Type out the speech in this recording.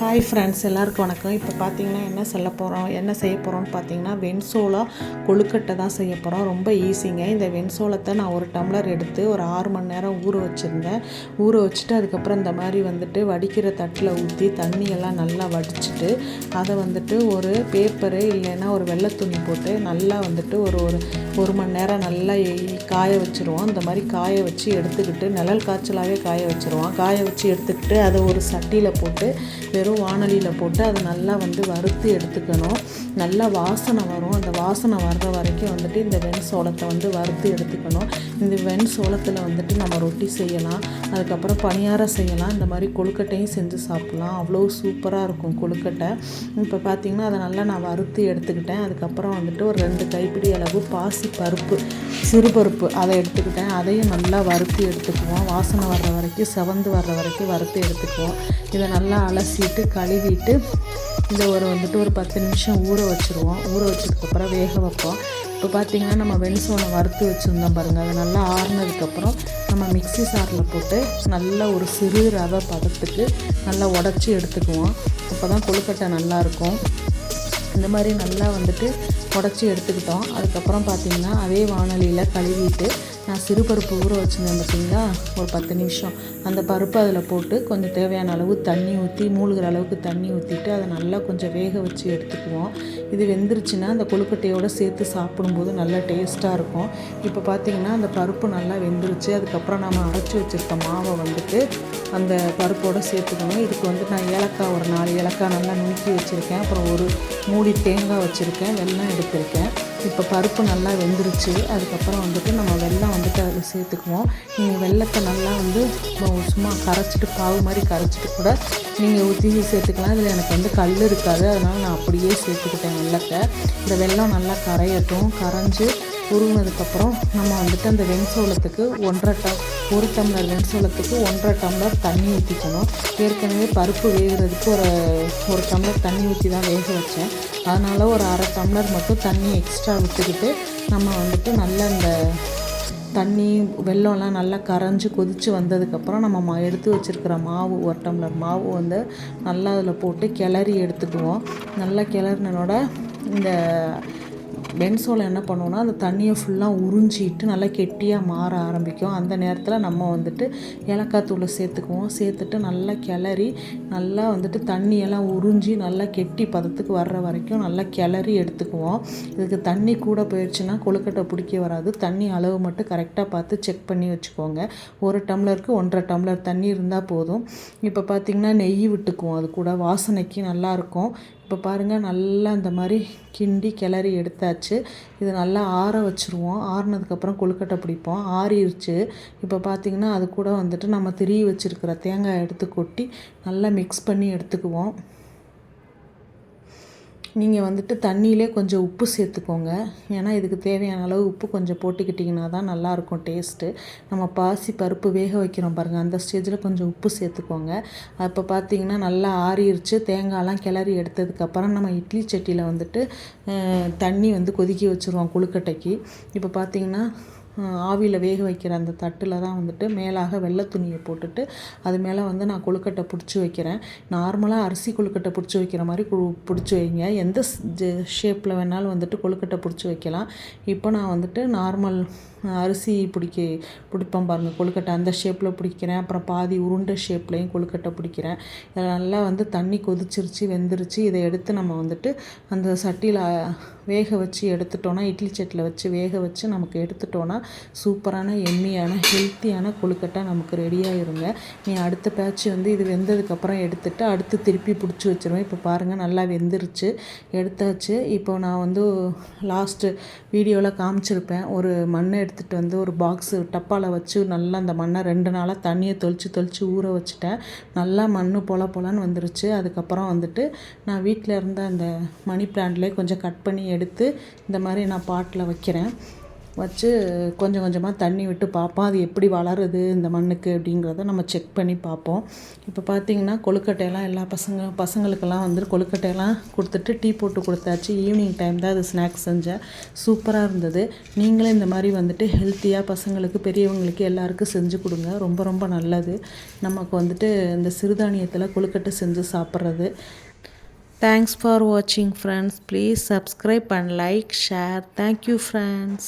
Hi friends, எல்லாருக்கும் வணக்கம். இப்போ பார்த்தீங்கன்னா என்ன செய்ய போகிறோம்னு பார்த்தீங்கன்னா வெண்சோளா கொழுக்கட்டை தான் செய்ய போகிறோம். ரொம்ப ஈஸிங்க. இந்த வெண்சோளத்தை நான் ஒரு டம்ளர் எடுத்து ஒரு 6 மணி நேரம் ஊற வச்சுருந்தேன். ஊற வச்சுட்டு அதுக்கப்புறம் இந்த மாதிரி வடிக்கிற தட்டில் ஊற்றி தண்ணியெல்லாம் நல்லா வடிச்சிட்டு அதை ஒரு பேப்பரு இல்லைன்னா ஒரு வெள்ளை துணி போட்டு நல்லா ஒரு மணி நேரம் நல்லா காய வச்சுருவோம். இந்த மாதிரி காய வச்சு எடுத்துக்கிட்டு நிழல் காய்ச்சலாகவே காய வச்சுருவோம். காய வச்சு எடுத்துக்கிட்டு அதை ஒரு சட்டியில் போட்டு வெறும் வாணலியில் போட்டு அதை நல்லா வறுத்து எடுத்துக்கணும். நல்லா வாசனை வரும். அந்த வாசனை வர்ற வரைக்கும் இந்த வெண்சோளத்தை வறுத்து எடுத்துக்கணும். இந்த வெண்சோளத்தில் நம்ம ரொட்டி செய்யலாம், அதுக்கப்புறம் பணியாரம் செய்யலாம், இந்த மாதிரி கொழுக்கட்டையும் செஞ்சு சாப்பிட்லாம். அவ்வளோ சூப்பராக இருக்கும் கொழுக்கட்டை. இப்போ பார்த்திங்கன்னா அதை நல்லா நான் வறுத்து எடுத்துக்கிட்டேன். அதுக்கப்புறம் ஒரு 2 கைப்பிடி அளவு பருப்பு, சிறுபருப்பு அதை எடுத்துக்கிட்டேன். அதையும் நல்லா வறுத்து எடுத்துக்குவோம். வாசனை வர்ற வரைக்கும், செவந்து வர்ற வரைக்கும் வறுத்து எடுத்துக்குவோம். இதை நல்லா அலசிட்டு கழுவிட்டு இதை ஒரு 10 நிமிஷம் ஊற வச்சுருவோம். ஊற வச்சதுக்கப்புறம் வேக வைப்போம். இப்போ பார்த்திங்கன்னா நம்ம வெண்சோளம் வறுத்து வச்சுருந்தோம் பாருங்கள். அது நல்லா ஆறுனதுக்கப்புறம் நம்ம மிக்ஸி சாரில் போட்டு நல்லா ஒரு சிறு ரவை பதத்துக்கு நல்லா உடச்சி எடுத்துக்குவோம். அப்போ தான் கொழுக்கட்டை நல்லாயிருக்கும். இந்த மாதிரி நல்லா உடச்சி எடுத்துக்கிட்டோம். அதுக்கப்புறம் பார்த்திங்கன்னா அதே வாணலியில் கழுவிட்டு நான் சிறுபருப்பு ஊற வச்சுருந்தேன் பார்த்திங்களா, ஒரு 10 நிமிஷம். அந்த பருப்பு அதில் போட்டு கொஞ்சம் தேவையான அளவு தண்ணி ஊற்றி மூழ்கிற அளவுக்கு தண்ணி ஊற்றிட்டு அதை நல்லா கொஞ்சம் வேக வச்சு எடுத்துக்குவோம். இது வெந்துருச்சுன்னா அந்த கொழுக்கட்டையோடு சேர்த்து சாப்பிடும்போது நல்லா டேஸ்ட்டாக இருக்கும். இப்போ பார்த்திங்கன்னா அந்த பருப்பு நல்லா வெந்துருச்சு. அதுக்கப்புறம் நம்ம அரைச்சி வச்சுருக்க மாவை அந்த பருப்போடு சேர்த்துக்கணும். இதுக்கு நான் ஏலக்காய் ஒரு 4 ஏலக்காய் நல்லா நுணுக்கி வச்சுருக்கேன். அப்புறம் ஒரு மூடி தேங்காய் வச்சுருக்கேன், வெல்லம் எடுத்திருக்கேன். இப்போ பருப்பு நல்லா வெந்துருச்சு. அதுக்கப்புறம் நம்ம வெல்லம் அதில் சேர்த்துக்குவோம். நீங்கள் வெல்லத்தை நல்லா சும்மா கரைச்சிட்டு பாவு மாதிரி கரைச்சிட்டு கூட நீங்கள் ஊற்றி சேர்த்துக்கலாம். இதில் எனக்கு கல் இருக்காது, அதனால் நான் அப்படியே சேர்த்துக்கிட்டேன் வெல்லத்தை. இந்த வெல்லம் நல்லா கரையட்டும். கரைஞ்சி உருகினதுக்கப்புறம் நம்ம அந்த வெண்சோளத்துக்கு 1 டம்ளர் வெண்சோளத்துக்கு 1.5 டம்ளர் தண்ணி ஊற்றிக்கணும். ஏற்கனவே பருப்பு வேகிறதுக்கு ஒரு டம்ளர் தண்ணி ஊற்றி தான் வேக வச்சேன். அதனால் ஒரு 1/2 டம்ளர் மட்டும் தண்ணி எக்ஸ்ட்ரா விட்டுக்கிட்டு நம்ம நல்லா இந்த தண்ணி வெல்லம்லாம் நல்லா கரைஞ்சி கொதித்து வந்ததுக்கப்புறம் நம்ம எடுத்து வச்சுருக்கிற மாவு 1 டம்ளர் மாவு நல்லா அதில் போட்டு கிளறி எடுத்துக்குவோம். நல்லா கிளறினோட இந்த வெண்சோளம் என்ன பண்ணுவோன்னா அந்த தண்ணியை ஃபுல்லாக உறிஞ்சிட்டு நல்லா கெட்டியாக மாற ஆரம்பிக்கும். அந்த நேரத்தில் நம்ம ஏலக்காய் தூளை சேர்த்துக்குவோம். சேர்த்துட்டு நல்லா கிளறி நல்லா தண்ணியெல்லாம் உறிஞ்சி நல்லா கெட்டி பதத்துக்கு வர்ற வரைக்கும் நல்லா கிளறி எடுத்துக்குவோம். இதுக்கு தண்ணி கூட போயிடுச்சுன்னா கொழுக்கட்டை பிடிக்க வராது. தண்ணி அளவு மட்டும் கரெக்டாக பார்த்து செக் பண்ணி வச்சுக்கோங்க. 1 டம்ளருக்கு 1.5 டம்ளர் தண்ணி இருந்தால் போதும். இப்போ பார்த்திங்கன்னா நெய் விட்டுக்குவோம். அது கூட வாசனைக்கு நல்லாயிருக்கும். இப்போ பாருங்கள், நல்லா இந்த மாதிரி கிண்டி கிளறி எடுத்தாச்சு. இது நல்லா ஆற வச்சுருவோம். ஆறுனதுக்கப்புறம் கொழுக்கட்டை பிடிப்போம். ஆறிடுச்சு. இப்போ பார்த்திங்கன்னா அது கூட நம்ம திரி வச்சுருக்கிற தேங்காய் எடுத்து கொட்டி நல்லா மிக்ஸ் பண்ணி எடுத்துக்குவோம். நீங்கள் தண்ணியிலே கொஞ்சம் உப்பு சேர்த்துக்கோங்க. ஏன்னா இதுக்கு தேவையான அளவு உப்பு கொஞ்சம் போட்டுக்கிட்டிங்கன்னா தான் நல்லாயிருக்கும் டேஸ்ட்டு. நம்ம பாசி பருப்பு வேக வைக்கிறோம் பாருங்கள், அந்த ஸ்டேஜில் கொஞ்சம் உப்பு சேர்த்துக்கோங்க. அப்போ பார்த்திங்கன்னா நல்லா ஆறிடுச்சு. தேங்காயெல்லாம் கிளறி எடுத்ததுக்கப்புறம் நம்ம இட்லி சட்டியில் தண்ணி கொதிக்க வச்சுருவோம் கொழுக்கட்டைக்கு. இப்போ பார்த்திங்கன்னா ஆவியில் வேக வைக்கிற அந்த தட்டில் தான் மேலாக வெள்ளை துணியை போட்டுட்டு அது மேலே நான் கொழுக்கட்டை பிடிச்சி வைக்கிறேன். நார்மலாக அரிசி கொழுக்கட்டை பிடிச்சி வைக்கிற மாதிரி பிடிச்சி வைங்க. எந்த ஷேப்பில் வேணாலும் கொழுக்கட்டை பிடிச்சி வைக்கலாம். இப்போ நான் நார்மல் அரிசி பிடிப்பேன் பாருங்கள் கொழுக்கட்டை, அந்த ஷேப்பில் பிடிக்கிறேன். அப்புறம் பாதி உருண்டை ஷேப்லேயும் கொழுக்கட்டை பிடிக்கிறேன். இதில் நல்லா தண்ணி கொதிச்சிருச்சு, வெந்துருச்சு. இதை எடுத்து நம்ம அந்த சட்டியில் வேக வச்சு எடுத்துட்டோன்னா, இட்லி சட்டியில் வச்சு வேக வச்சு நமக்கு எடுத்துட்டோன்னா சூப்பரான எம்மியான ஹெல்த்தியான கொழுக்கட்டை நமக்கு ரெடியாகிருங்க. நீ அடுத்த பேட்ச் இது வெந்ததுக்கப்புறம் எடுத்துகிட்டு அடுத்து திருப்பி பிடிச்சி வச்சுருவேன். இப்போ பாருங்கள் நல்லா வெந்துருச்சு, எடுத்தாச்சு. இப்போ நான் லாஸ்ட்டு வீடியோவில் காமிச்சிருப்பேன். ஒரு மண்ணை எடுத்துகிட்டு ஒரு பாக்ஸு டப்பாவில் வச்சு நல்லா அந்த மண்ணை 2 நாளாக தண்ணியை தொளிச்சு ஊற வச்சுட்டேன். நல்லா மண் பொலன்னு வந்துருச்சு. அதுக்கப்புறம் நான் வீட்டில் இருந்த அந்த மணி பிளான்ட்லேயே கொஞ்சம் கட் பண்ணி எடுத்து இந்த மாதிரி நான் பாட்டில் வைக்கிறேன். வச்சு கொஞ்சம் கொஞ்சமாக தண்ணி விட்டு பார்ப்போம் அது எப்படி வளருது இந்த மண்ணுக்கு அப்படிங்கிறத நம்ம செக் பண்ணி பார்ப்போம். இப்போ பார்த்திங்கன்னா கொழுக்கட்டையெல்லாம் எல்லா பசங்களுக்கெல்லாம் வந்துட்டு கொழுக்கட்டையெல்லாம் கொடுத்துட்டு டீ போட்டு கொடுத்தாச்சு. ஈவினிங் டைம் தான் அது ஸ்நாக்ஸ் செஞ்சேன். சூப்பராக இருந்தது. நீங்களே இந்த மாதிரி வந்துட்டு ஹெல்த்தியாக பசங்களுக்கு பெரியவங்களுக்கு எல்லாருக்கும் செஞ்சு கொடுங்க. ரொம்ப ரொம்ப நல்லது நமக்கு வந்துட்டு இந்த சிறுதானியத்தில் கொழுக்கட்டை செஞ்சு சாப்பிட்றது. Thanks for watching friends. Please subscribe and like, share. Thank you friends.